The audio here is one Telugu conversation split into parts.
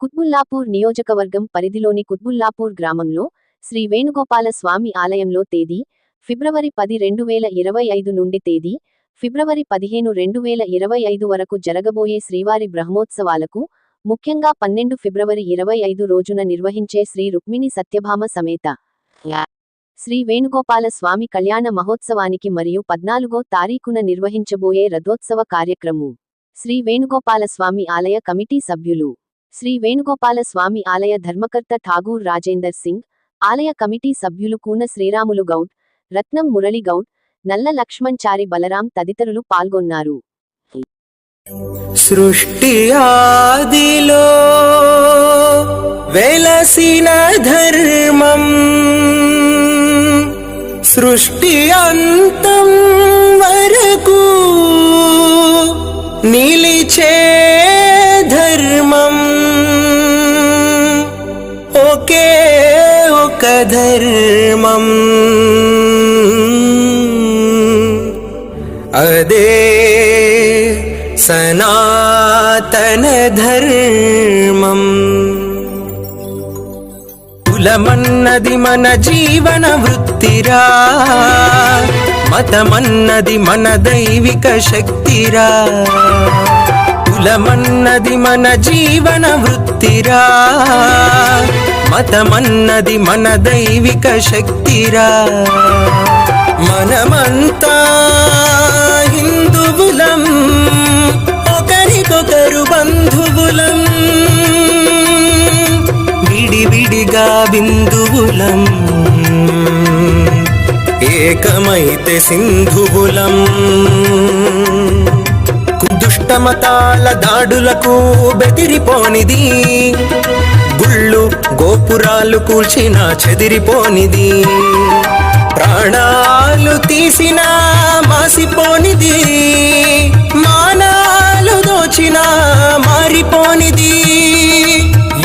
కుత్బుల్లాపూర్ నియోజకవర్గం పరిధిలోని కుత్బుల్లాపూర్ గ్రామంలో శ్రీ వేణుగోపాల స్వామి ఆలయంలో తేదీ ఫిబ్రవరి 10, 2025 నుండి తేదీ ఫిబ్రవరి 15, 2025 వరకు జరగబోయే శ్రీవారి బ్రహ్మోత్సవాలకు ముఖ్యంగా 12 ఫిబ్రవరి 25 రోజున నిర్వహించే శ్రీ రుక్మిణి సత్యభామ సమేత శ్రీ వేణుగోపాల స్వామి కళ్యాణ మహోత్సవానికి మరియు 14వ తారీఖున నిర్వహించబోయే రథోత్సవ కార్యక్రమం శ్రీ వేణుగోపాల స్వామి ఆలయ కమిటీ సభ్యులు శ్రీ వేణుగోపాల స్వామి ఆలయ ధర్మకర్త ఠాగూర్ రాజేందర్ సింగ్, ఆలయ కమిటీ సభ్యులు కూన శ్రీరాములు గౌడ్, రత్నం మురళి గౌడ్, నల్ల లక్ష్మణ్ చారి బలరాం తదితరులు పాల్గొన్నారు. సృష్టి ఆదిలో వెలసిన ధర్మం, సృష్టి అంతం వరకు నిలిచే ధర్మం, ఒకే ఒక ధర్మం, అదే సనాతన ధర్మం. కులమన్నది మన జీవన వృత్తిరా, మతమన్నది మన దైవిక శక్తిరా. కులమన్నది మన జీవన వృత్తిరా, మతమన్నది మన దైవిక శక్తిరా. మనమంతా హిందువులం, ఒకరికొకరు బంధువులం, విడివిడిగా బిందువులం, ఏకమైతే సింధువులం. దుష్టమతాల దాడులకు బెదిరిపోనిది, గుళ్ళు గోపురాలు కూల్చిన చెదిరిపోనిది, ప్రాణాలు తీసిన మాసిపోనిది, మానాలు దోచిన మారిపోనిది.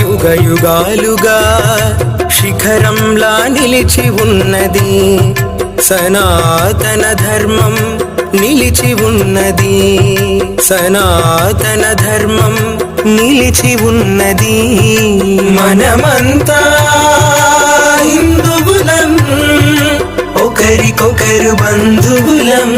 యుగ యుగాలుగా శిఖరంలా నిలిచి ఉన్నది సనాతన ధర్మం, నిలిచి ఉన్నది సనాతన ధర్మం, నిలిచి ఉన్నది. మనమంతా హిందువులం, ఒకరికొకరు బంధువులం.